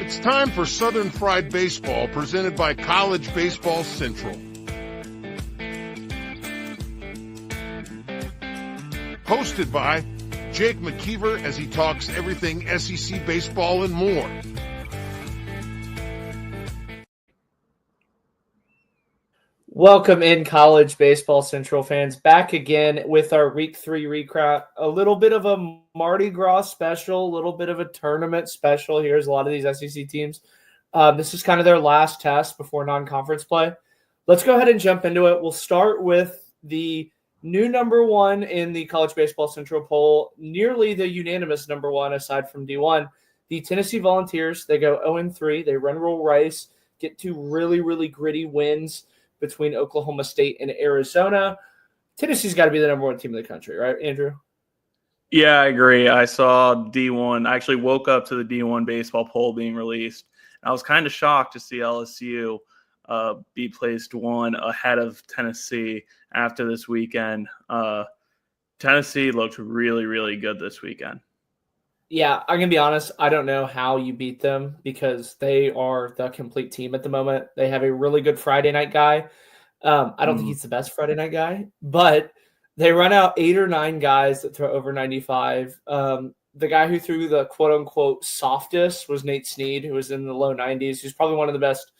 It's time for Southern Fried Baseball, presented by College Baseball Central. Hosted by Jake McKeever as he talks everything SEC baseball and more. Welcome in, College Baseball Central fans, back again with our Week 3 recap. A little bit of a Mardi Gras special, a little bit of a tournament special. Here's a lot of these SEC teams. This is kind of their last test before non-conference play. Let's go ahead and jump into it. We'll start with the new number one in the College Baseball Central poll, nearly the unanimous number one aside from D1. The Tennessee Volunteers, they go 0-3. They run Roll Rice, get two really, really gritty wins between Oklahoma State and Arizona. Tennessee's got to be the number one team in the country, right, Andrew? Yeah, I agree. I saw D1. I actually woke up to the D1 baseball poll being released. I was kind of shocked to see LSU be placed one ahead of Tennessee after this weekend. Tennessee looked really, really good this weekend. Yeah, I'm going to be honest. I don't know how you beat them because they are the complete team at the moment. They have a really good Friday night guy. I don't think he's the best Friday night guy, but they run out 8 or 9 guys that throw over 95. The guy who threw the quote-unquote softest was Nate Snead, who was in the low 90s. He's probably one of the best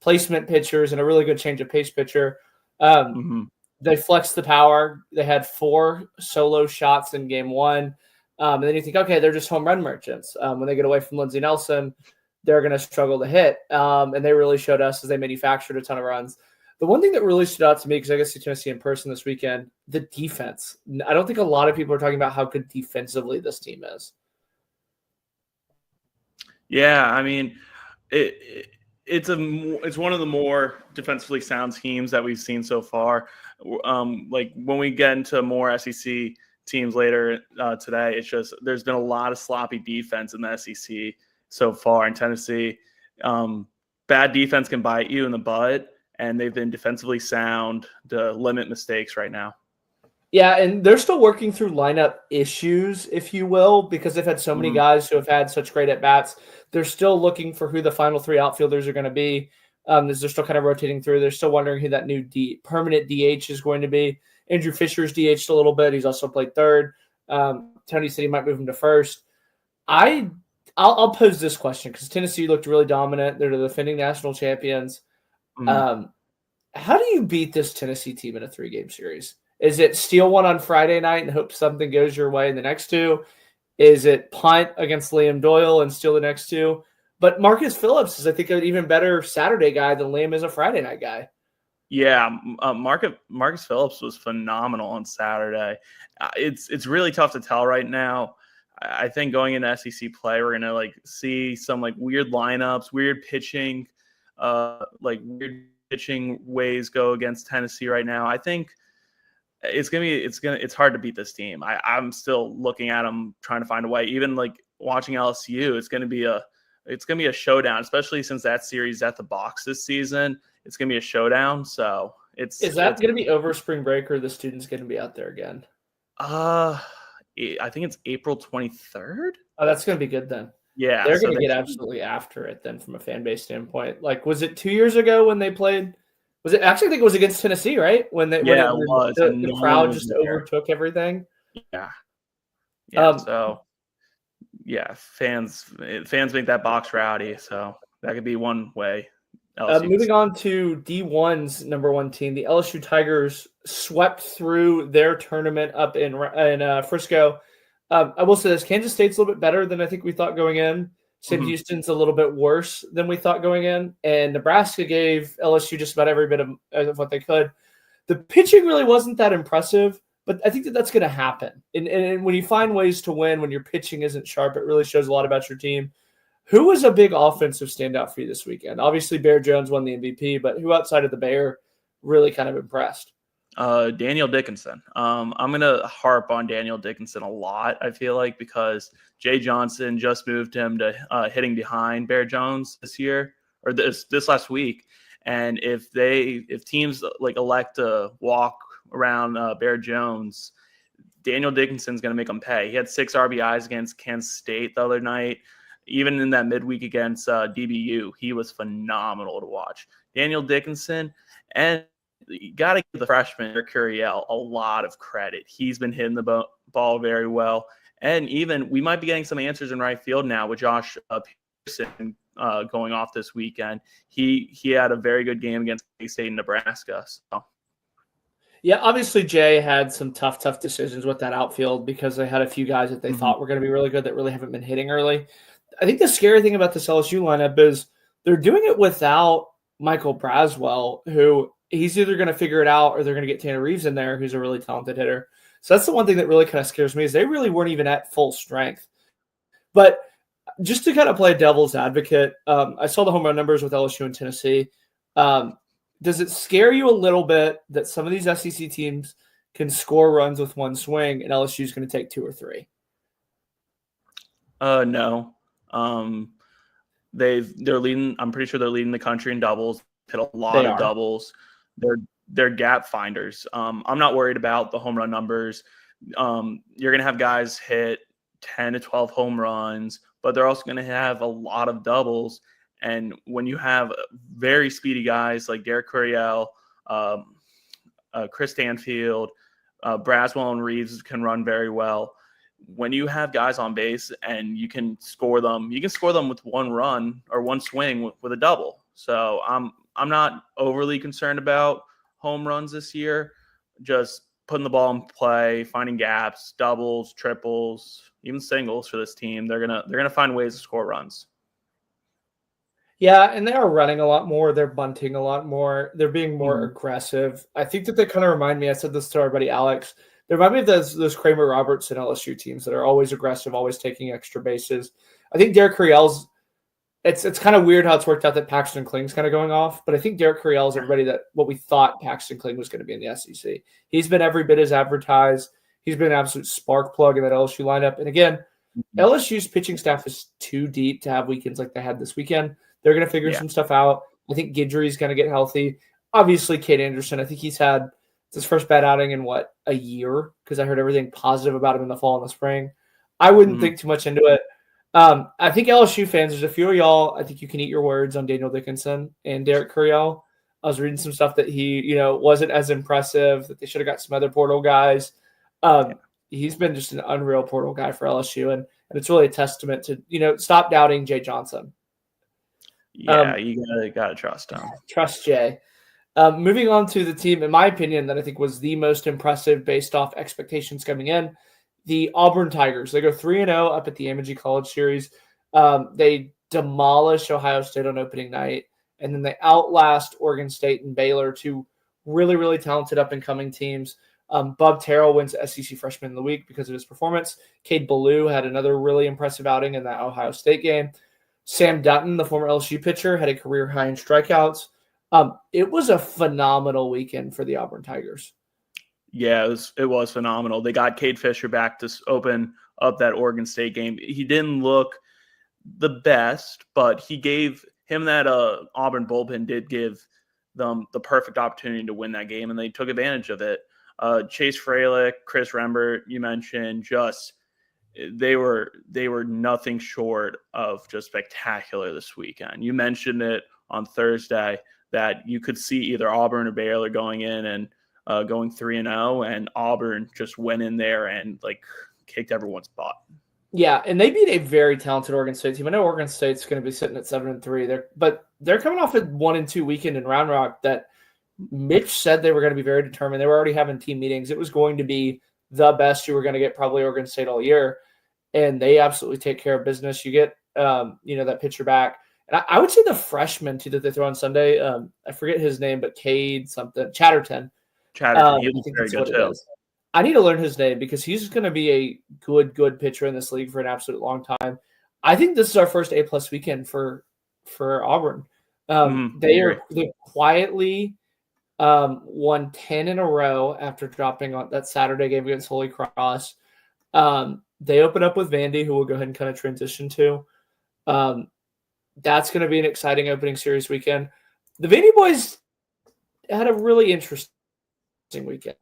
placement pitchers and a really good change of pace pitcher. They flexed the power. They had 4 solo shots in game 1. And then you think, okay, they're just home run merchants. When they get away from Lindsey Nelson, they're going to struggle to hit. And they really showed us as they manufactured a ton of runs. The one thing that really stood out to me, because I guess to Tennessee in person this weekend, the defense. I don't think a lot of people are talking about how good defensively this team is. Yeah, I mean, it's one of the more defensively sound teams that we've seen so far. Like when we get into more SEC teams later today, it's just there's been a lot of sloppy defense in the SEC so far. In Tennessee, bad defense can bite you in the butt, and they've been defensively sound to limit mistakes right now. Yeah, and they're still working through lineup issues, if you will, because they've had so many guys who have had such great at-bats. They're still looking for who the final 3 outfielders are going to be. As they're still kind of rotating through. They're still wondering who that new permanent DH is going to be. Andrew Fisher's DH'd a little bit. He's also played third. Tony said he might move him to first. I'll pose this question because Tennessee looked really dominant. They're the defending national champions. How do you beat this Tennessee team in a 3-game series? Is it steal one on Friday night and hope something goes your way in the next 2? Is it punt against Liam Doyle and steal the next 2? But Marcus Phillips is, I think, an even better Saturday guy than Liam is a Friday night guy. Yeah, Marcus Phillips was phenomenal on Saturday. It's really tough to tell right now. I think going into SEC play, we're gonna see some weird lineups, weird pitching ways go against Tennessee right now. I think it's hard to beat this team. I'm still looking at them trying to find a way. Even watching LSU, it's gonna be a showdown, especially since that series at the box this season. It's going to be a showdown. So is that going to be over spring break, or the students going to be out there again? I think it's April 23rd. Oh, that's going to be good then. Yeah. They're going to get absolutely after it then from a fan base standpoint. Was it 2 years ago when they played? Was it actually, I think it was against Tennessee, right? When it was. The crowd just overtook everything. Yeah. Yeah. Fans make that box rowdy. So that could be one way. Moving on to D1's number one team, the LSU Tigers swept through their tournament up in Frisco. I will say this: Kansas State's a little bit better than I think we thought going in. Sam Houston's a little bit worse than we thought going in, and Nebraska gave LSU just about every bit of what they could. The pitching really wasn't that impressive, but I think that's going to happen. And when you find ways to win, when your pitching isn't sharp, it really shows a lot about your team. Who was a big offensive standout for you this weekend? Obviously, Bear Jones won the MVP, but who outside of the Bear really kind of impressed? Daniel Dickinson. I'm going to harp on Daniel Dickinson a lot, I feel like, because Jay Johnson just moved him to hitting behind Bear Jones this year, or this last week. And if teams elect to walk around Bear Jones, Daniel Dickinson's going to make them pay. He had 6 RBIs against Kansas State the other night. even in that midweek against DBU, he was phenomenal to watch. Daniel Dickinson, and you got to give the freshman, Eric Curiel, a lot of credit. He's been hitting the ball very well. And even we might be getting some answers in right field now with Josh Pearson going off this weekend. He had a very good game against K-State and Nebraska. So. Yeah, obviously Jay had some tough decisions with that outfield because they had a few guys that they thought were going to be really good that really haven't been hitting early. I think the scary thing about this LSU lineup is they're doing it without Michael Braswell, who he's either going to figure it out or they're going to get Tanner Reeves in there, who's a really talented hitter. So that's the one thing that really kind of scares me is they really weren't even at full strength. But just to kind of play devil's advocate, I saw the home run numbers with LSU and Tennessee. Does it scare you a little bit that some of these SEC teams can score runs with one swing and LSU is going to take 2 or 3? No. They're leading. I'm pretty sure they're leading the country in doubles. Hit a lot of doubles. They're gap finders. I'm not worried about the home run numbers. You're going to have guys hit 10 to 12 home runs, but they're also going to have a lot of doubles. And when you have very speedy guys like Derek Curiel, Chris Stanfield, Braswell and Reeves can run very well. When you have guys on base and you can score them with one run or one swing with a double. So I'm not overly concerned about home runs this year. Just putting the ball in play, finding gaps, doubles, triples, even singles for this team. They're gonna find ways to score runs. Yeah, and they are running a lot more. They're bunting a lot more. They're being more aggressive. I think that they kind of remind me, I said this to our buddy Alex, they remind me of those Kramer Roberts and LSU teams that are always aggressive, always taking extra bases. I think Derek Curiel's, it's kind of weird how it's worked out that Paxton Kling's kind of going off, but I think Derek Curiel is everybody that what we thought Paxton Kling was going to be in the SEC. He's been every bit as advertised. He's been an absolute spark plug in that LSU lineup. And again, LSU's pitching staff is too deep to have weekends like they had this weekend. They're going to figure some stuff out. I think Guidry's going to get healthy. Obviously, Cade Anderson, I think he's had his first bad outing in, a year? Because I heard everything positive about him in the fall and the spring. I wouldn't think too much into it. I think LSU fans, there's a few of y'all, I think you can eat your words on Daniel Dickinson and Derek Curiel. I was reading some stuff that he, wasn't as impressive, that they should have got some other portal guys. He's been just an unreal portal guy for LSU, and it's really a testament to, stop doubting Jay Johnson. Yeah, you gotta trust him. Trust Jay. Moving on to the team, in my opinion, that I think was the most impressive based off expectations coming in, the Auburn Tigers. They go 3-0 up at the Amity College Series. They demolish Ohio State on opening night, and then they outlast Oregon State and Baylor, two really, really talented up-and-coming teams. Bub Terrell wins SEC Freshman of the Week because of his performance. Cade Ballou had another really impressive outing in that Ohio State game. Sam Dutton, the former LSU pitcher, had a career high in strikeouts. It was a phenomenal weekend for the Auburn Tigers. Yeah, it was phenomenal. They got Cade Fisher back to open up that Oregon State game. He didn't look the best, but he gave him that Auburn bullpen did give them the perfect opportunity to win that game, and they took advantage of it. Chase Freilich, Chris Rembert, you mentioned, they were nothing short of just spectacular this weekend. You mentioned it on Thursday that you could see either Auburn or Baylor going in and going 3-0, and Auburn just went in there and kicked everyone's butt. Yeah, and they beat a very talented Oregon State team. I know Oregon State's going to be sitting at 7-3. They're coming off a 1-2 weekend in Round Rock that Mitch said they were going to be very determined. They were already having team meetings. It was going to be the best you were going to get, probably Oregon State all year. And they absolutely take care of business. You get, that pitcher back. And I would say the freshman, too, that they throw on Sunday, I forget his name, but Cade something, Chatterton. He was very good, too. I need to learn his name because he's going to be a good pitcher in this league for an absolute long time. I think this is our first A-plus weekend for Auburn. They quietly won 10 in a row after dropping on that Saturday game against Holy Cross. They open up with Vandy, who we'll go ahead and kind of transition to. That's going to be an exciting opening series weekend. The Vandy boys had a really interesting weekend.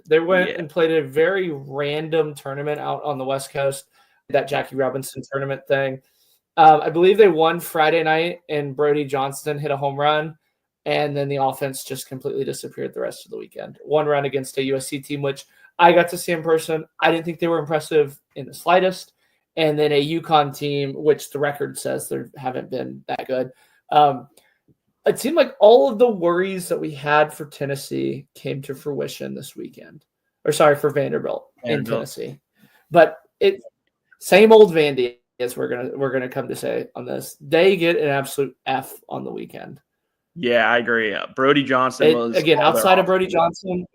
They went and played a very random tournament out on the West Coast, that Jackie Robinson tournament thing. I believe they won Friday night, and Brody Johnston hit a home run, and then the offense just completely disappeared the rest of the weekend. One run against a USC team, which I got to see in person. I didn't think they were impressive in the slightest. And then a UConn team, which the record says they haven't been that good. It seemed like all of the worries that we had for Tennessee came to fruition this weekend. For Vanderbilt in Tennessee. But same old Vandy, as we're gonna come to say on this. They get an absolute F on the weekend. Yeah, I agree. Brody Johnson was again outside of Brody Johnson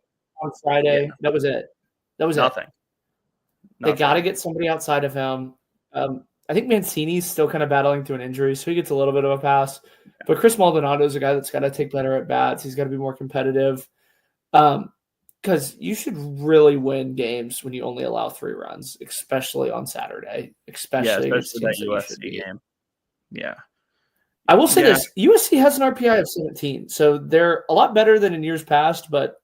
on Friday. Yeah. That was it. Nothing. They got to get somebody outside of him. I think Mancini's still kind of battling through an injury, so he gets a little bit of a pass. But Chris Maldonado is a guy that's got to take better at bats. He's got to be more competitive. Because you should really win games when you only allow 3 runs, especially on Saturday. Especially that USC game. Yeah. I will say this. USC has an RPI of 17, so they're a lot better than in years past, but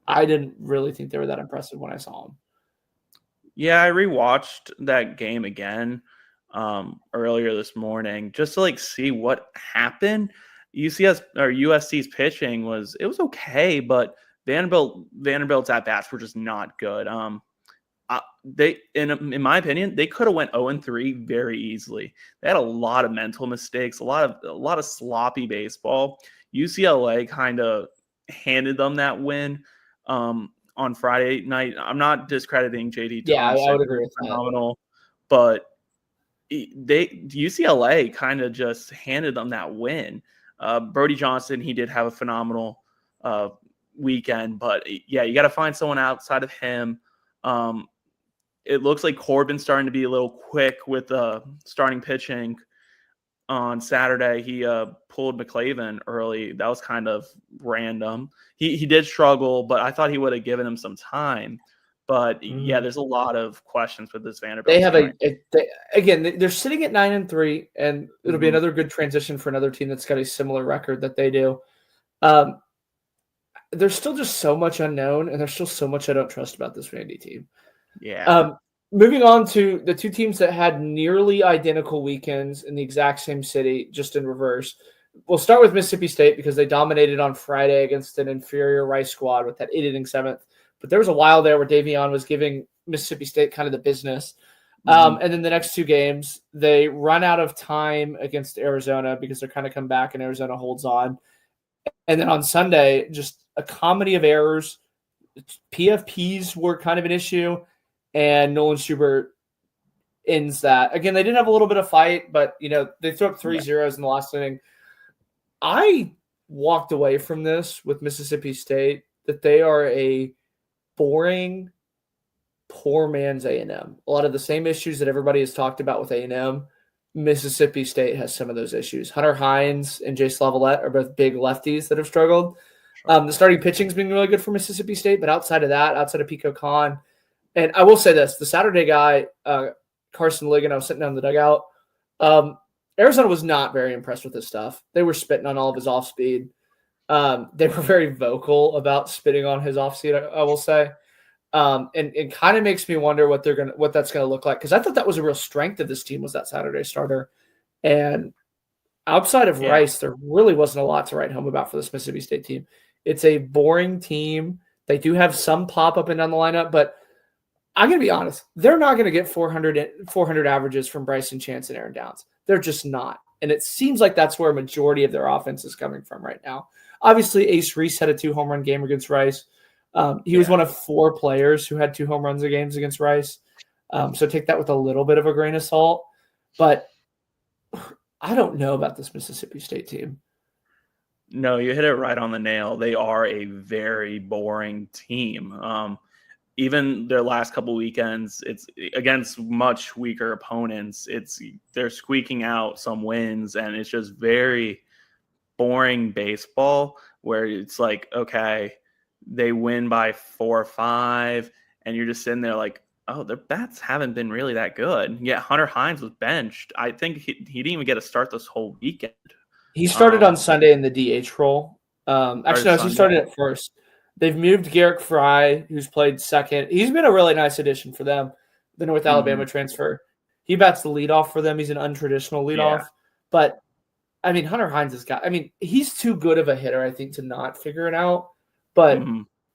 I didn't really think they were that impressive when I saw them. Yeah, I rewatched that game again earlier this morning just to see what happened. USC's pitching was okay, but Vanderbilt's at bats were just not good. They, in my opinion, they could have went 0-3 very easily. They had a lot of mental mistakes, a lot of sloppy baseball. UCLA kind of handed them that win on Friday night. I'm not discrediting JD Thompson. Yeah, I would agree with phenomenal, but UCLA kind of just handed them that win. Brody Johnson, he did have a phenomenal weekend, but yeah, you got to find someone outside of him. It looks like Corbin's starting to be a little quick with starting pitching. On Saturday, he pulled McClavin early. That was kind of random. He did struggle, but I thought he would have given him some time. But yeah, there's a lot of questions with this Vanderbilt. They have they're sitting at 9-3, and it'll be another good transition for another team that's got a similar record that they do. There's still just so much unknown, and there's still so much I don't trust about this Vandy team. Yeah. Moving on to the 2 teams that had nearly identical weekends in the exact same city, just in reverse. We'll start with Mississippi State because they dominated on Friday against an inferior Rice squad with that 8-inning 7th. But there was a while there where Davion was giving Mississippi State kind of the business. And then the next 2 games, they run out of time against Arizona because they're kind of come back and Arizona holds on. And then on Sunday, just a comedy of errors. PFPs were kind of an issue. And Nolan Schubert ends that. Again, they did have a little bit of fight, but, they threw up 3 zeros in the last inning. I walked away from this with Mississippi State that they are a boring, poor man's A&M. A lot of the same issues that everybody has talked about with A&M, Mississippi State has some of those issues. Hunter Hines and Jace Lavalette are both big lefties that have struggled. The starting pitching's been really good for Mississippi State, but outside of that, outside of Pico Khan, and I will say this, the Saturday guy, Carson Ligon, I was sitting down in the dugout. Arizona was not very impressed with his stuff. They were spitting on all of his off speed. They were very vocal about spitting on his off speed, I will say. And it kind of makes me wonder what that's gonna look like. Because I thought that was a real strength of this team was that Saturday starter. And outside of Rice, there really wasn't a lot to write home about for this Mississippi State team. It's a boring team. They do have some pop up and down the lineup, but I'm going to be honest. They're not going to get 400 averages from Bryson Chance and Aaron Downs. They're just not. And it seems like that's where a majority of their offense is coming from right now. Obviously, Ace Reese had a 2 home run game against Rice. He was one of 4 players who had 2 home runs in games against Rice. So take that with a little bit of a grain of salt. But I don't know about this Mississippi State team. No, you hit it right on the nail. They are a very boring team. Even their last couple weekends, it's against much weaker opponents. They're squeaking out some wins, and it's just very boring baseball where it's like, okay, they win by 4 or 5, and you're just sitting there like, oh, their bats haven't been really that good. Yet Hunter Hines was benched. I think he didn't even get a start this whole weekend. He started on Sunday in the DH role. Actually, no, he started at first. They've moved Garrick Fry, who's played second. He's been a really nice addition for them, the North Alabama transfer. He bats the leadoff for them. He's an untraditional leadoff. But, I mean, Hunter Hines has got – I mean, he's too good of a hitter, I think, to not figure it out. But,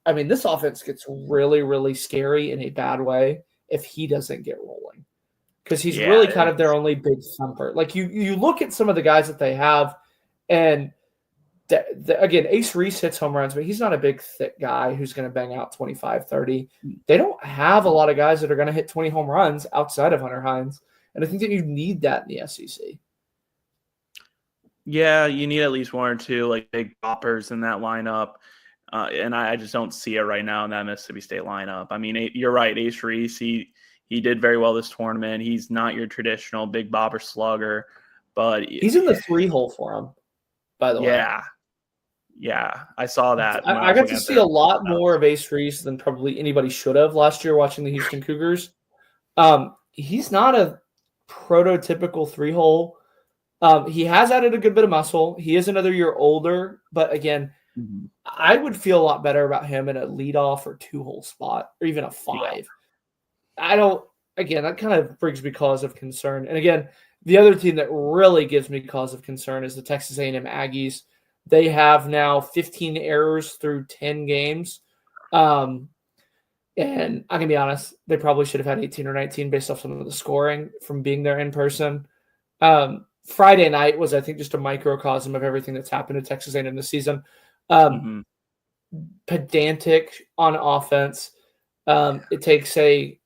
I mean, this offense gets really, really scary in a bad way if he doesn't get rolling. Because he's really kind of their only big thumper. Like, you look at some of the guys that they have, and again, Ace Reese hits home runs, but he's not a big, thick guy who's going to bang out 25, 30. They don't have a lot of guys that are going to hit 20 home runs outside of Hunter Hines. And I think that you need that in the SEC. Yeah, you need at least one or two like big boppers in that lineup. And I just don't see it right now in that Mississippi State lineup. I mean, you're right. Ace Reese, he did very well this tournament. He's not your traditional big bopper slugger, but he's in the 3-hole for him, by the way. Yeah, I saw that. I got to see a lot more of Ace Reese than probably anybody should have last year watching the Houston Cougars. He's not a prototypical 3-hole. He has added a good bit of muscle. He is another year older, but again, I would feel a lot better about him in a leadoff or 2-hole spot or even a 5. That kind of brings me cause of concern. And again, the other team that really gives me cause of concern is the Texas A&M Aggies. They have now 15 errors through 10 games. And I'm going to be honest, they probably should have had 18 or 19 based off some of the scoring from being there in person. Friday night was, I think, just a microcosm of everything that's happened to Texas A&M this season. Pedantic on offense. It takes the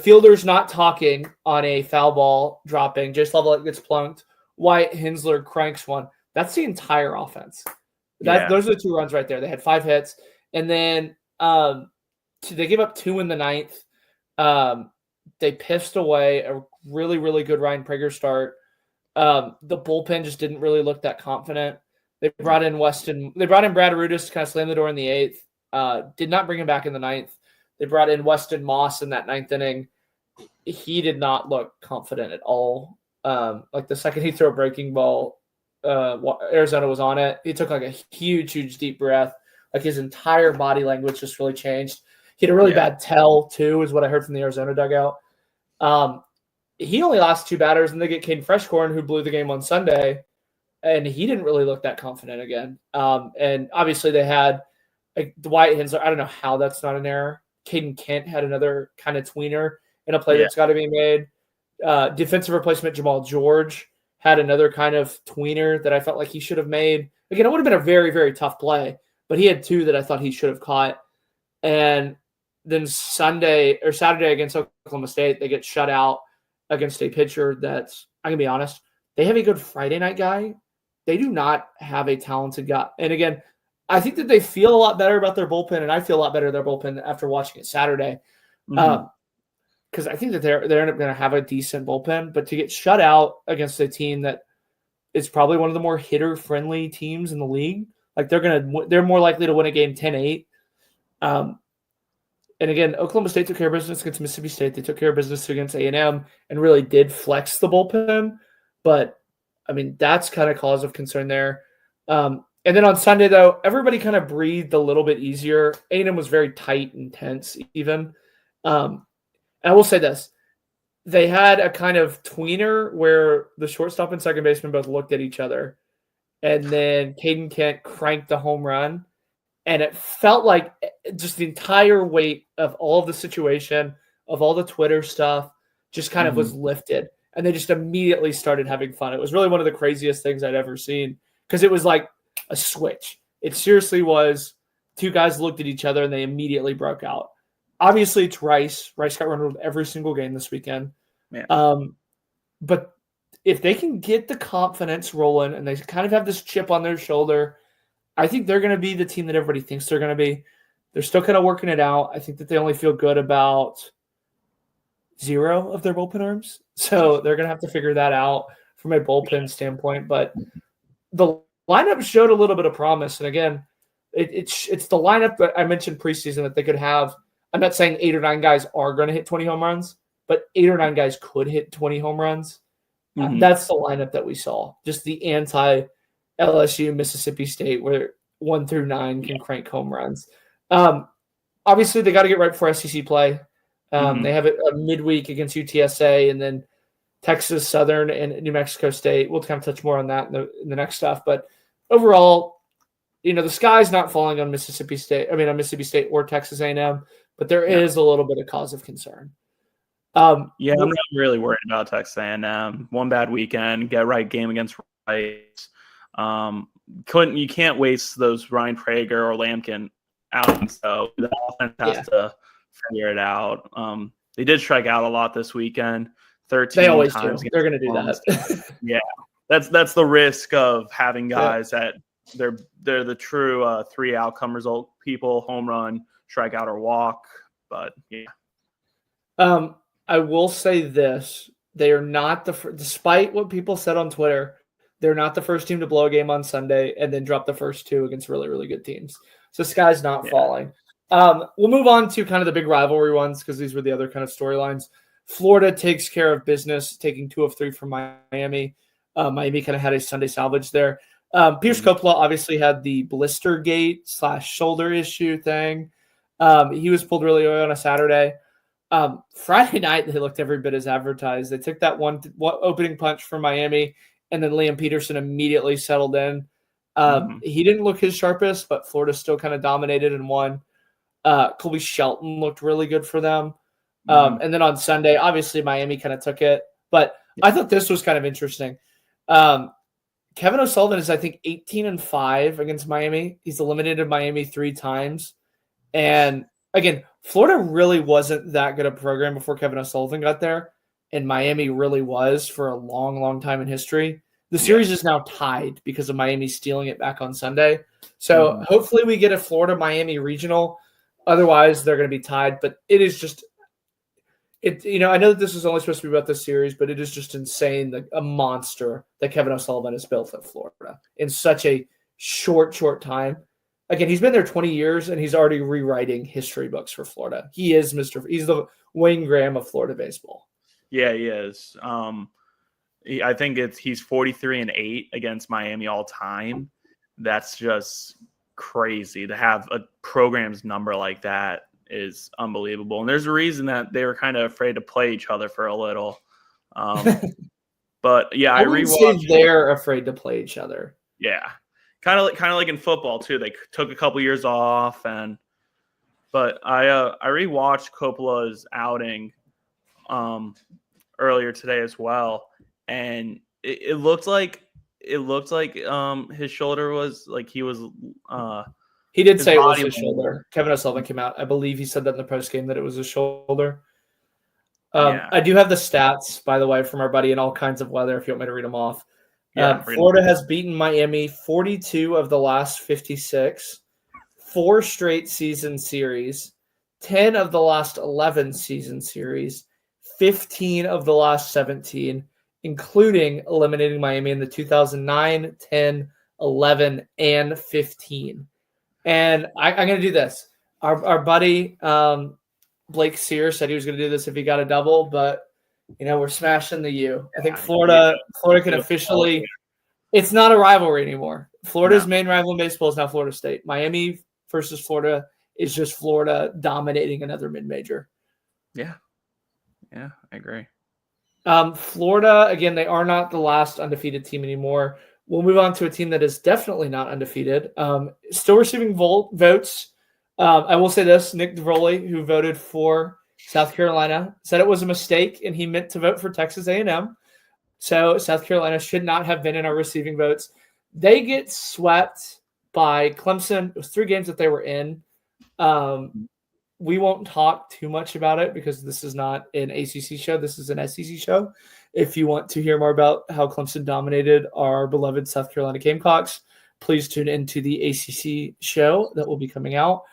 fielder's not talking on a foul ball dropping, just level it gets plunked. Wyatt Hensler cranks one. That's the entire offense. Those are the 2 runs right there. They had 5 hits, and then they gave up 2 in the 9th. They pissed away a really, really good Ryan Prager start. The bullpen just didn't really look that confident. They brought in Brad Arudis to kind of slam the door in the 8th. Did not bring him back in the 9th. They brought in Weston Moss in that 9th inning. He did not look confident at all. Like the second he threw a breaking ball, Arizona was on it. He took like a huge, huge deep breath. Like his entire body language just really changed. He had a really bad tell too, is what I heard from the Arizona dugout. He only lost 2 batters, and they get Caden Freshcorn, who blew the game on Sunday, and he didn't really look that confident again. And obviously they had the Wyatt Hensler. I don't know how that's not an error. Caden Kent had another kind of tweener in a play that's got to be made. Defensive replacement Jamal George had another kind of tweener that I felt like he should have made. Again, it would have been a very, very tough play, but he had 2 that I thought he should have caught. And then Saturday against Oklahoma State, they get shut out against a pitcher that's, I'm going to be honest, they have a good Friday night guy. They do not have a talented guy. And again, I think that they feel a lot better about their bullpen, and I feel a lot better their bullpen after watching it Saturday. Because I think that they're going to have a decent bullpen, but to get shut out against a team that is probably one of the more hitter-friendly teams in the league, like they're more likely to win a game 10-8. And again, Oklahoma State took care of business against Mississippi State. They took care of business against A&M and really did flex the bullpen. But, I mean, that's kind of cause of concern there. And then on Sunday, though, everybody kind of breathed a little bit easier. A&M was very tight and tense even. And I will say this. They had a kind of tweener where the shortstop and second baseman both looked at each other. And then Caden Kent cranked the home run. And it felt like just the entire weight of all of the situation, of all the Twitter stuff, just kind of was lifted. And they just immediately started having fun. It was really one of the craziest things I'd ever seen because it was like a switch. It seriously was 2 guys looked at each other and they immediately broke out. Obviously, it's Rice. Rice got run over every single game this weekend. But if they can get the confidence rolling and they kind of have this chip on their shoulder, I think they're going to be the team that everybody thinks they're going to be. They're still kind of working it out. I think that they only feel good about 0 of their bullpen arms. So they're going to have to figure that out from a bullpen standpoint. But the lineup showed a little bit of promise. And again, it's the lineup that I mentioned preseason that they could have. I'm not saying 8 or 9 guys are going to hit 20 home runs, but 8 or 9 guys could hit 20 home runs. That's the lineup that we saw. Just the anti-LSU, Mississippi State, where 1 through 9 can crank home runs. Obviously, they got to get right before SEC play. They have a midweek against UTSA, and then Texas Southern and New Mexico State. We'll kind of touch more on that in the next stuff. But overall, the sky's not falling on Mississippi State. On Mississippi State or Texas A&M, but there is a little bit of cause of concern. I'm not really worried about Texas A&M. One bad weekend, get right game against Rice. You can't waste those Ryan Prager or Lampkin out. So the offense has to figure it out. They did strike out a lot this weekend. 13 They always times. do. They're going to do that. Yeah, that's the risk of having guys that they're the true 3 outcome result people: home run, strikeout, or walk. But I will say this: they are not despite what people said on Twitter, they're not the first team to blow a game on Sunday and then drop the first 2 against really, really good teams. So the sky's not falling. We'll move on to kind of the big rivalry ones because these were the other kind of storylines. Florida takes care of business, taking 2 of 3 from Miami. Miami kind of had a Sunday salvage there. Pierce Coppola obviously had the blister gate / shoulder issue thing. He was pulled really early on a Saturday. Friday night, they looked every bit as advertised. They took that one opening punch from Miami, and then Liam Peterson immediately settled in. He didn't look his sharpest, but Florida still kind of dominated and won. Colby Shelton looked really good for them. And then on Sunday, obviously Miami kind of took it. But I thought this was kind of interesting. Kevin O'Sullivan is, I think, 18-5 against Miami. He's eliminated Miami 3 times. And again, Florida really wasn't that good a program before Kevin O'Sullivan got there. And Miami really was for a long, long time in history. The series is now tied because of Miami stealing it back on Sunday. So hopefully we get a Florida-Miami regional. Otherwise, they're going to be tied. But it is just – I know that this is only supposed to be about this series, but it is just insane, a monster that Kevin O'Sullivan has built at Florida in such a short time. Again, he's been there 20 years, and he's already rewriting history books for Florida. He's the Wayne Graham of Florida baseball. Yeah, he is. I think he's 43-8 against Miami all time. That's just crazy to have a program's number like that. Is unbelievable. And there's a reason that they were kind of afraid to play each other for a little. But yeah, I rewatched. They're afraid to play each other. Yeah. Kind of like in football too. They took a couple years off but I rewatched Coppola's outing earlier today as well. And it looked like his shoulder was like he was he did say it was his shoulder. Kevin O'Sullivan came out. I believe he said that in the postgame that it was his shoulder. I do have the stats, by the way, from our buddy in All Kinds of Weather, if you want me to read them off. Florida has beaten Miami 42 of the last 56, 4 straight season series, 10 of the last 11 season series, 15 of the last 17, including eliminating Miami in the 2009, 10, 11, and 15. And I'm going to do this. Our buddy Blake Sear said he was going to do this if he got a double, but we're smashing the U. I think Florida can officially – it's not a rivalry anymore. Florida's main rival in baseball is now Florida State. Miami versus Florida is just Florida dominating another mid-major. Yeah. Yeah, I agree. Florida, again, they are not the last undefeated team anymore. We'll move on to a team that is definitely not undefeated. Still receiving votes. I will say this, Nick DeVrolli, who voted for South Carolina, said it was a mistake and he meant to vote for Texas A&M. So South Carolina should not have been in our receiving votes. They get swept by Clemson. It was 3 games that they were in. We won't talk too much about it because this is not an ACC show. This is an SEC show. If you want to hear more about how Clemson dominated our beloved South Carolina Gamecocks, please tune into the ACC show that will be coming out.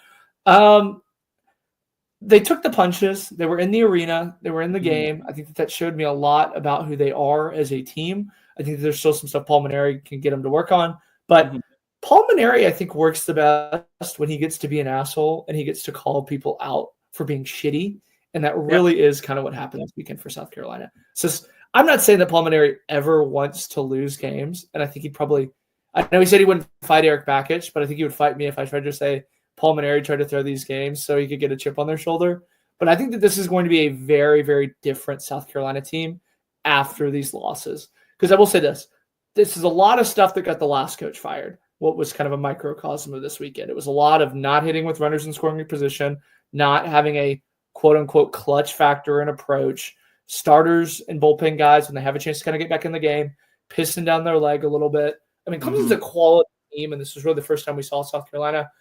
They took the punches. They were in the arena. They were in the game. I think that showed me a lot about who they are as a team. I think there's still some stuff Paul Mainieri can get them to work on. But Paul Mainieri, I think, works the best when he gets to be an asshole and he gets to call people out for being shitty. And that really is kind of what happened this weekend for South Carolina. So I'm not saying that Paul Mainieri ever wants to lose games. And I think I know he said he wouldn't fight Eric Bakich, but I think he would fight me if I tried to say Paul Mainieri tried to throw these games so he could get a chip on their shoulder. But I think that this is going to be a very, very different South Carolina team after these losses. Because I will say this is a lot of stuff that got the last coach fired. What was kind of a microcosm of this weekend. It was a lot of not hitting with runners in scoring position, not having a quote-unquote clutch factor and approach, starters and bullpen guys when they have a chance to kind of get back in the game, pissing down their leg a little bit. I mean, Clemson's a quality team, and this was really the first time we saw South Carolina.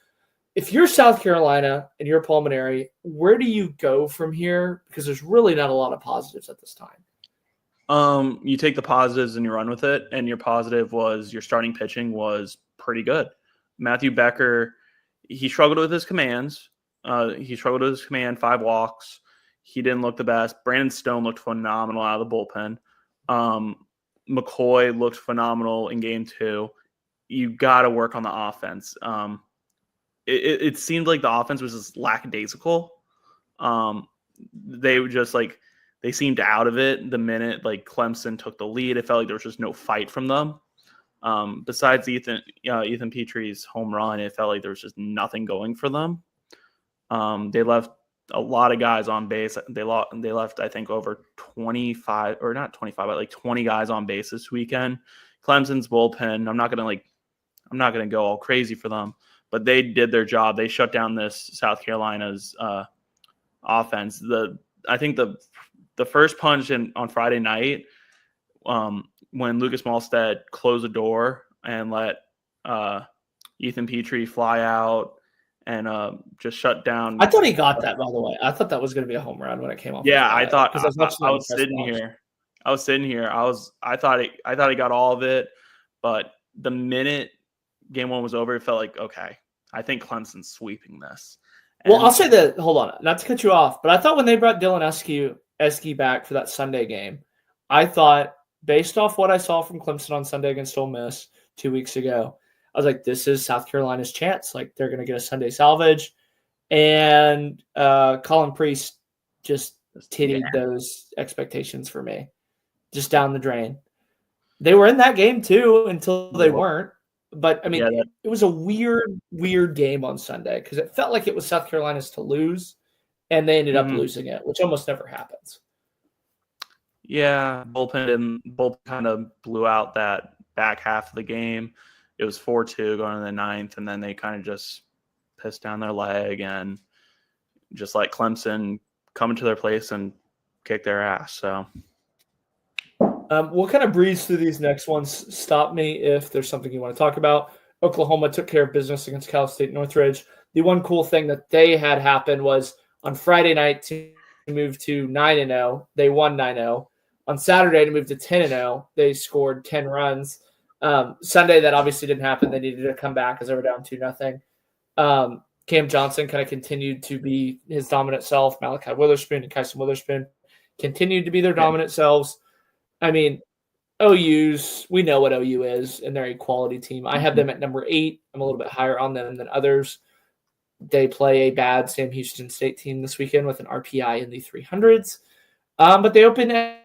If you're South Carolina and you're Pulmonary, where do you go from here? Because there's really not a lot of positives at this time. You take the positives and you run with it, and your positive was your starting pitching was pretty good. Matthew Becker, he struggled with his commands. 5 walks. He didn't look the best. Brandon Stone looked phenomenal out of the bullpen. McCoy looked phenomenal in game 2. You got to work on the offense. It seemed like the offense was just lackadaisical. They were just they seemed out of it the minute Clemson took the lead. It felt like there was just no fight from them. Besides Ethan Petrie's home run, it felt like there was just nothing going for them. They left a lot of guys on base. They left, I think, over 25 or not 25, but 20 guys on base this weekend. Clemson's bullpen, I'm not gonna go all crazy for them, but they did their job. They shut down this South Carolina's offense. I think the first punch on Friday night, when Lucas Malstead closed the door and let Ethan Petrie fly out and just shut down. I thought he got that, by the way. I thought that was going to be a home run when it came off. Yeah, I thought I was sitting here. I thought he got all of it, but the minute game 1 was over, it felt like, okay, I think Clemson's sweeping this. Well, I'll say that. Hold on, not to cut you off, but I thought when they brought Dylan Esky back for that Sunday game, I thought, based off what I saw from Clemson on Sunday against Ole Miss 2 weeks ago, I was like, this is South Carolina's chance. They're going to get a Sunday salvage. And Colin Priest just tittied those expectations for me, just down the drain. They were in that game too until they weren't. But, I mean, it was a weird game on Sunday because it felt like it was South Carolina's to lose, and they ended up losing it, which almost never happens. Yeah, bullpen kind of blew out that back half of the game. It was 4-2 going to the 9th, and then they kind of just pissed down their leg and just let Clemson come into their place and kick their ass. So we'll kind of breeze through these next ones. Stop me if there's something you want to talk about. Oklahoma took care of business against Cal State Northridge. The one cool thing that they had happen was on Friday night to move to 9-0, they won 9-0. On Saturday to move to 10-0, they scored 10 runs. Sunday, that obviously didn't happen. They needed to come back as they were down 2-0. Cam Johnson kind of continued to be his dominant self. Malachi Witherspoon and Kyson Witherspoon continued to be their dominant selves. I mean, OU's, we know what OU is, and they're a quality team. I have them at number 8. I'm a little bit higher on them than others. They play a bad Sam Houston State team this weekend with an RPI in the 300s. But they open at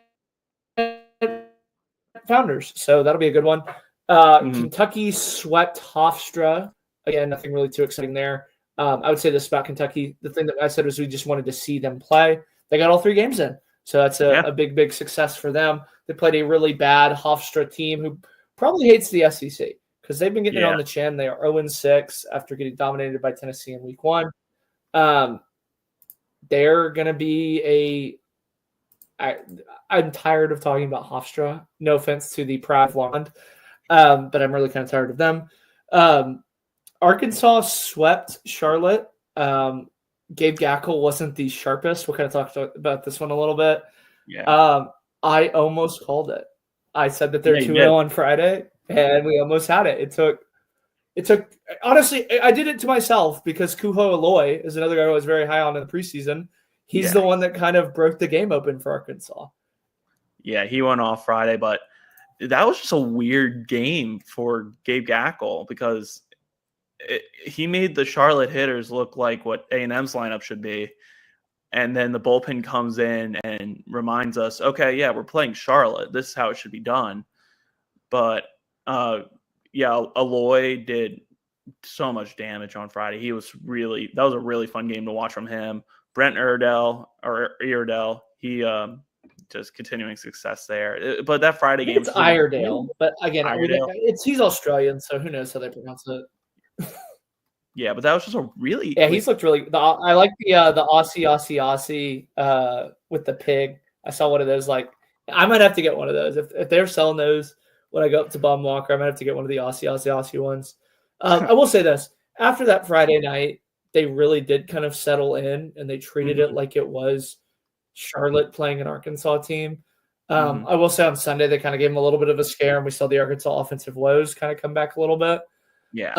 Founders, so that'll be a good one. Kentucky swept Hofstra. Again, nothing really too exciting there. I would say this about Kentucky. The thing that I said was we just wanted to see them play. They got all 3 games in, so that's a big success for them. They played a really bad Hofstra team who probably hates the SEC because they've been getting it on the chin. They are 0-6 after getting dominated by Tennessee in week 1. They're going to be I'm tired of talking about Hofstra. No offense to the Pride Blonde, but I'm really kind of tired of them. Arkansas swept Charlotte. Gabe Gackle wasn't the sharpest. We'll kind of talk about this one a little bit. Yeah. I almost called it. I said that they're 2-0 on Friday, and we almost had it. It took. Honestly, I did it to myself because Kuho Aloy is another guy who was very high on in the preseason. He's the one that kind of broke the game open for Arkansas. Yeah, he went off Friday, but that was just a weird game for Gabe Gackle because he made the Charlotte hitters look like what A&M's lineup should be. And then the bullpen comes in and reminds us, okay, yeah, we're playing Charlotte. This is how it should be done. But, Aloy did so much damage on Friday. That was a really fun game to watch from him. Brent Iredell, he just continuing success there. But that Friday game, it's Iredale, but again, Iredale. he's Australian, so who knows how they pronounce it. Yeah, but that was just a really he's looked really. I like the Aussie with the pig. I saw one of those. Like, I might have to get one of those if they're selling those when I go up to Bob Walker. I might have to get one of the Aussie ones. I will say this: after that Friday night, they really did kind of settle in, and they treated it like it was Charlotte playing an Arkansas team. I will say on Sunday they kind of gave them a little bit of a scare, and we saw the Arkansas offensive woes kind of come back a little bit. Yeah.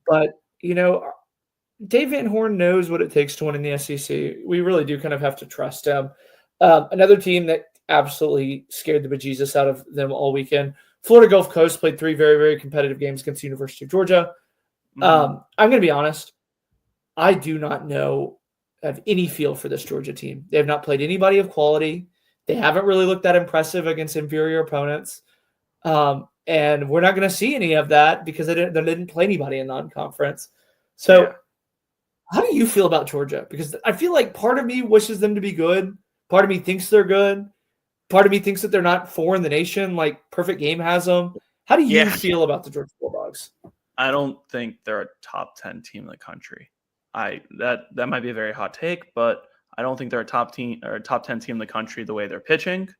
But Dave Van Horn knows what it takes to win in the SEC. We really do kind of have to trust him. Another team that absolutely scared the bejesus out of them all weekend. Florida Gulf Coast played 3 very, very competitive games against the University of Georgia. I'm going to be honest. I do not have any feel for this Georgia team. They have not played anybody of quality. They haven't really looked that impressive against inferior opponents. And we're not going to see any of that because they didn't play anybody in non-conference. So how do you feel about Georgia? Because I feel like part of me wishes them to be good. Part of me thinks they're good. Part of me thinks that they're not 4 in the nation, like Perfect Game has them. How do you feel about the Georgia Bulldogs? I don't think they're a top 10 team in the country. That might be a very hot take, but I don't think they're a top 10 team in the country the way they're pitching.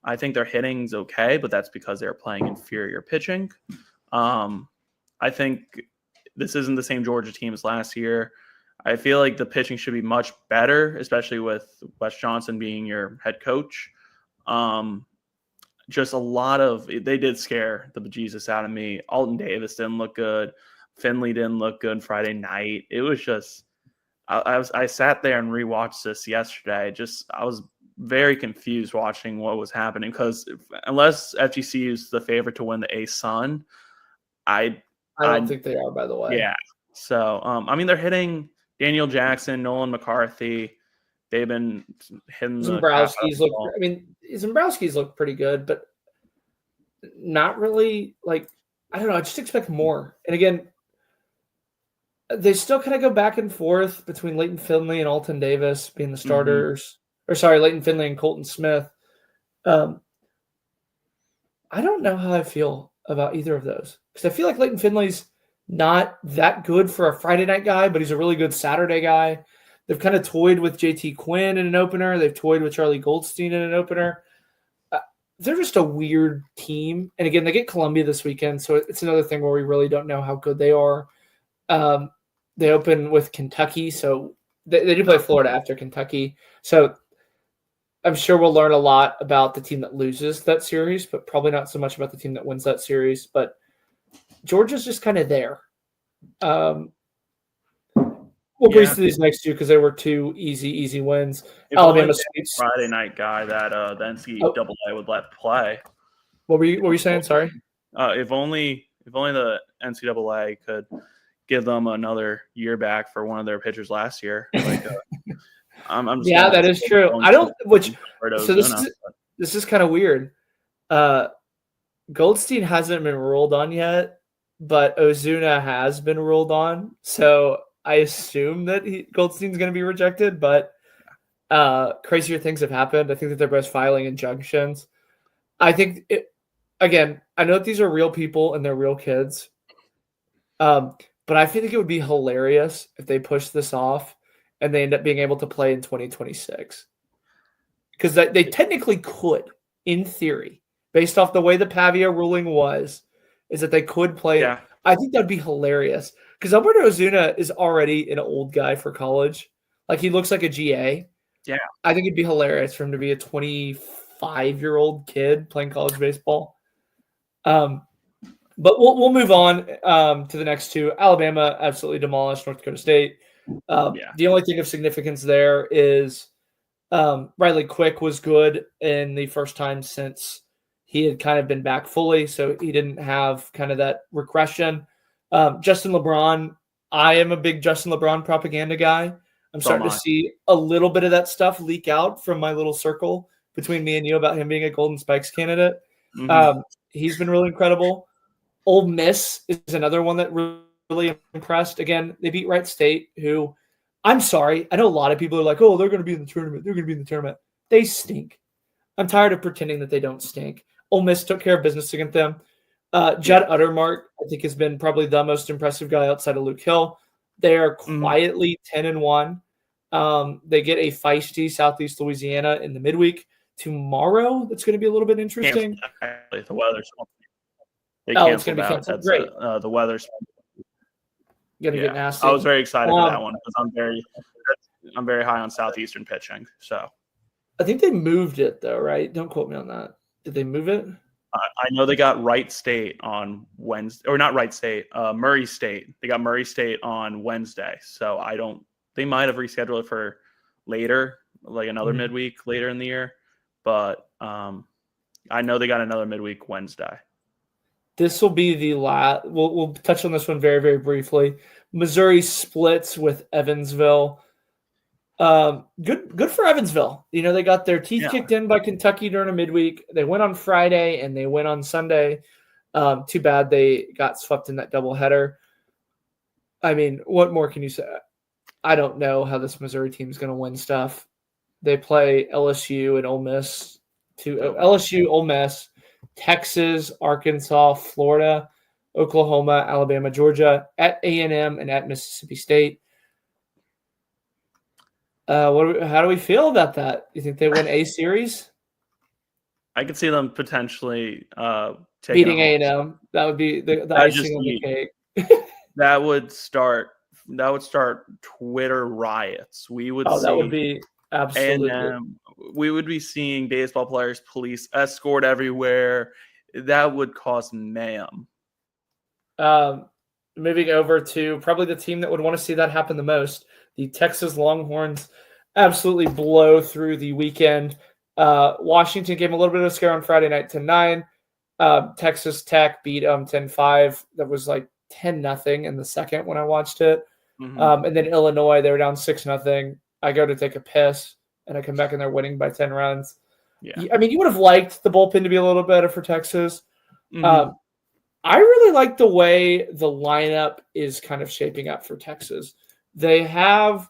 I think their hitting's okay, but that's because they're playing inferior pitching. I think this isn't the same Georgia team as last year. I feel like the pitching should be much better, especially with Wes Johnson being your head coach. Just a lot of – they did scare the bejesus out of me. Alton Davis didn't look good. Finley didn't look good Friday night. It was just – I sat there and rewatched this yesterday. I was very confused watching what was happening because unless FGC is the favorite to win the A-Sun, I don't think they are, by the way. Yeah. So, they're hitting Daniel Jackson, Nolan McCarthy. They've been hitting Zimbrowski's look pretty good, but not really like, I don't know. I just expect more. And again, they still kind of go back and forth between Leighton Finley and Alton Davis being the starters. Leighton Finley and Colton Smith. I don't know how I feel about either of those because I feel like Leighton Finley's not that good for a Friday night guy, but he's a really good Saturday guy. They've kind of toyed with JT Quinn in an opener. They've toyed with Charlie Goldstein in an opener. They're just a weird team. And again, they get Columbia this weekend, so it's another thing where we really don't know how good they are. They open with Kentucky, so they do play Florida after Kentucky. So I'm sure we'll learn a lot about the team that loses that series, but probably not so much about the team that wins that series. But Georgia's just kind of there. We'll breeze through these next 2 because they were 2 easy wins. If Alabama sweeps Friday night guy that the NCAA would let play. What were you saying? Sorry. If only the NCAA could give them another year back for one of their pitchers last year. Like, I'm just that is true. I don't. This is kind of weird. Goldstein hasn't been ruled on yet, but Ozuna has been ruled on. So I assume that Goldstein's going to be rejected, but crazier things have happened. I think that they're both filing injunctions. I think again, I know that these are real people and they're real kids. But I think it would be hilarious if they push this off and they end up being able to play in 2026. Because they technically could, in theory, based off the way the Pavia ruling was, is that they could play. Yeah. I think that'd be hilarious. Because Alberto Ozuna is already an old guy for college. Like, he looks like a GA. Yeah. I think it'd be hilarious for him to be a 25-year-old kid playing college baseball. But we'll move on to the next 2. Alabama absolutely demolished North Dakota State. The only thing of significance there is Riley Quick was good in the first time since he had kind of been back fully, so he didn't have kind of that regression. Justin LeBron, I am a big Justin LeBron propaganda guy. I'm starting to see a little bit of that stuff leak out from my little circle between me and you about him being a Golden Spikes candidate. He's been really incredible. Ole Miss is another one that really impressed. Again, they beat Wright State, who I'm sorry. I know a lot of people are like, oh, they're going to be in the tournament. They're going to be in the tournament. They stink. I'm tired of pretending that they don't stink. Ole Miss took care of business against them. Judd Uttermark, I think, has been probably the most impressive guy outside of Luke Hill. They are quietly 10-1. They get a feisty Southeast Louisiana in the midweek tomorrow. That's going to be a little bit interesting. The weather's it's going to be canceled. Great. The weather's going to get nasty. I was very excited for that one because I'm very high on Southeastern pitching. So I think they moved it though, right? Don't quote me on that. Did they move it? I know they got Wright State on Wednesday, or not Wright State, Murray State. They got Murray State on Wednesday. So they might have rescheduled it for later, like another midweek later in the year. But I know they got another midweek Wednesday. This will be the last. We'll touch on this one very, very briefly. Missouri splits with Evansville. Good for Evansville. They got their teeth kicked in by Kentucky during a midweek. They went on Friday and they went on Sunday. Too bad they got swept in that doubleheader. I mean, what more can you say? I don't know how this Missouri team is going to win stuff. They play LSU and Ole Miss. LSU, Ole Miss, Texas, Arkansas, Florida, Oklahoma, Alabama, Georgia, at A&M and at Mississippi State. How do we feel about that? You think they win a series? I could see them potentially beating A&M. That would be the icing on the cake. That would start Twitter riots. We would. Oh, that would be absolutely. And we would be seeing baseball players, police escort everywhere. That would cause mayhem. Moving over to probably the team that would want to see that happen the most. The Texas Longhorns absolutely blow through the weekend. Washington gave them a little bit of a scare on Friday night, 10-9. Texas Tech beat them 10-5. That was like 10-0 in the second when I watched it. And then Illinois, they were down 6-0. I go to take a piss, and I come back and they're winning by 10 runs. Yeah. I mean, you would have liked the bullpen to be a little better for Texas. I really like the way the lineup is kind of shaping up for Texas. They have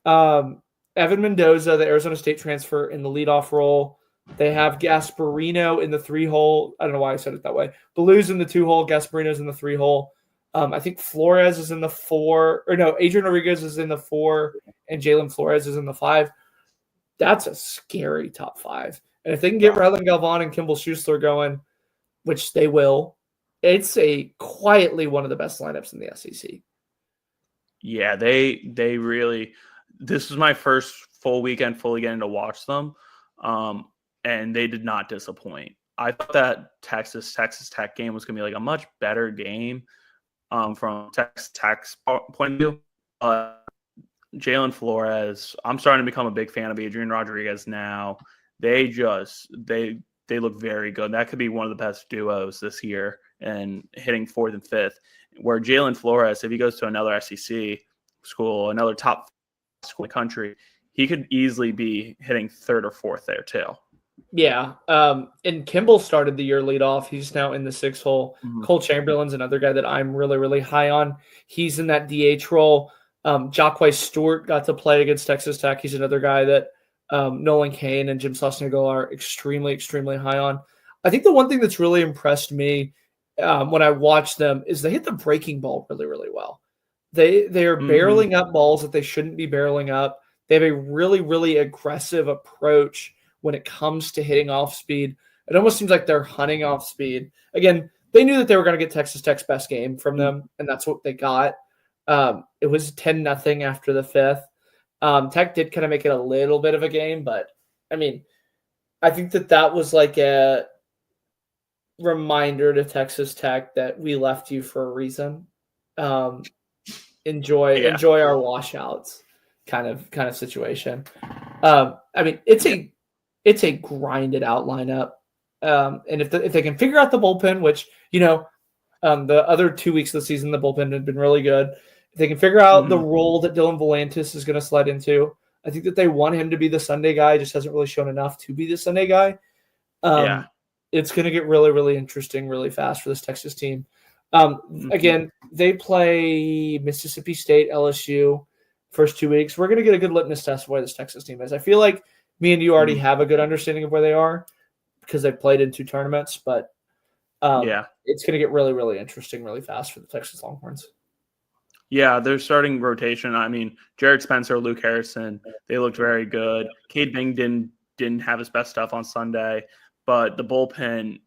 Evan Mendoza, the Arizona State transfer, in the leadoff role. They have Gasparino in the 3-hole. I don't know why I said it that way. Belou's in the 2-hole. Gasparino's in the 3-hole. I think Flores is in the 4. Or no, Adrian Rodriguez is in the 4, and Jalen Flores is in the 5. That's a scary top 5. And if they can get Rylan Galvan and Kimball Schuessler going, which they will, it's quietly one of the best lineups in the SEC. Yeah, they really. This was my first full weekend fully getting to watch them, and they did not disappoint. I thought that Texas Tech game was going to be like a much better game from Texas Tech's point of view. Jalen Flores, I'm starting to become a big fan of Adrian Rodriguez now. They look very good. That could be one of the best duos this year and hitting 4th and 5th. Where Jalen Flores, if he goes to another SEC school, another top school in the country, he could easily be hitting 3rd or 4th there too. Yeah. And Kimball started the year leadoff. He's now in the 6-hole. Cole Chamberlain's another guy that I'm really, really high on. He's in that DH role. Jacquay Stewart got to play against Texas Tech. He's another guy that Nolan Cain and Jim Sosnigal are extremely, extremely high on. I think the one thing that's really impressed me when I watch them is they hit the breaking ball really, really well. They are barreling up balls that they shouldn't be barreling up. They have a really, really aggressive approach when it comes to hitting off speed. It almost seems like they're hunting off speed. Again, they knew that they were going to get Texas Tech's best game from them, and that's what they got. It was 10-0 after the 5th. Tech did kind of make it a little bit of a game, but I mean, I think that was like a reminder to Texas Tech that we left you for a reason. Enjoy our washouts kind of situation. I mean, it's a grinded out lineup. And if they can figure out the bullpen, which, the other 2 weeks of the season, the bullpen had been really good. If they can figure out the role that Dylan Volantis is going to slide into, I think that they want him to be the Sunday guy. Just hasn't really shown enough to be the Sunday guy. It's going to get really, really interesting really fast for this Texas team. Again, they play Mississippi State, LSU, first 2 weeks, we're going to get a good litmus test of where this Texas team is. I feel like me and you already have a good understanding of where they are because they've played in 2 tournaments, but it's going to get really, really interesting really fast for the Texas Longhorns. Yeah, their starting rotation. I mean, Jared Spencer, Luke Harrison, they looked very good. Cade Bing didn't have his best stuff on Sunday, but the bullpen,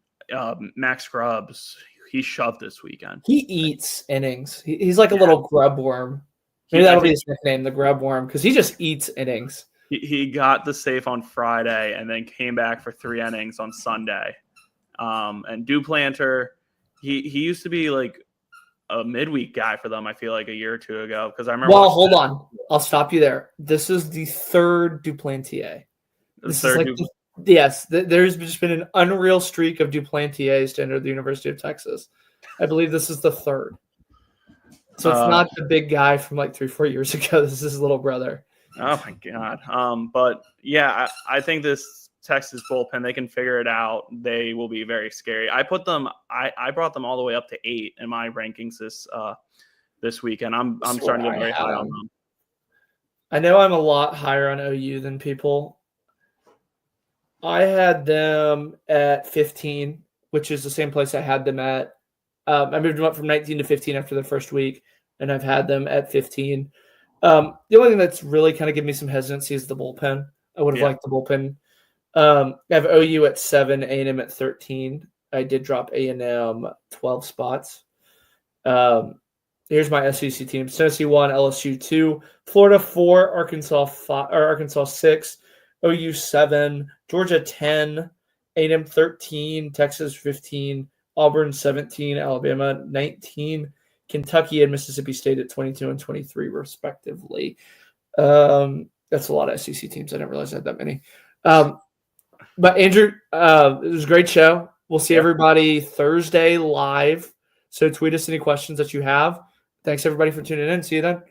Max Grubbs, he shoved this weekend. He eats innings. He's like a little grub worm. Maybe that'll be his nickname, the grub worm, because he just eats innings. He got the save on Friday and then came back for 3 innings on Sunday. And Duplanter, he used to be like a midweek guy for them, I feel like a year or 2 ago. Because I remember. Well, hold on. I'll stop you there. This is the 3rd Duplantier. Yes, there's just been an unreal streak of Duplantiers to enter the University of Texas. I believe this is the 3rd. So it's not the big guy from like 3-4 years ago. This is his little brother. Oh my God. But yeah, I think this Texas bullpen, they can figure it out. They will be very scary. I brought them all the way up to 8 in my rankings this weekend. I'm starting to get very high on them. I know I'm a lot higher on OU than people. I had them at 15, which is the same place I had them at. I moved them up from 19 to 15 after the first week, and I've had them at 15. The only thing that's really kind of given me some hesitancy is the bullpen. I would have liked the bullpen. I have OU at 7, A&M at 13. I did drop A&M 12 spots. Here's my SEC teams: Tennessee 1, LSU 2, Florida 4, Arkansas 5, or Arkansas 6, OU 7, Georgia 10, A&M 13, Texas 15, Auburn 17, Alabama 19, Kentucky and Mississippi State at 22 and 23 respectively. That's a lot of SEC teams. I didn't realize I had that many. But Andrew, it was a great show. We'll see everybody Thursday live. So tweet us any questions that you have. Thanks everybody for tuning in. See you then.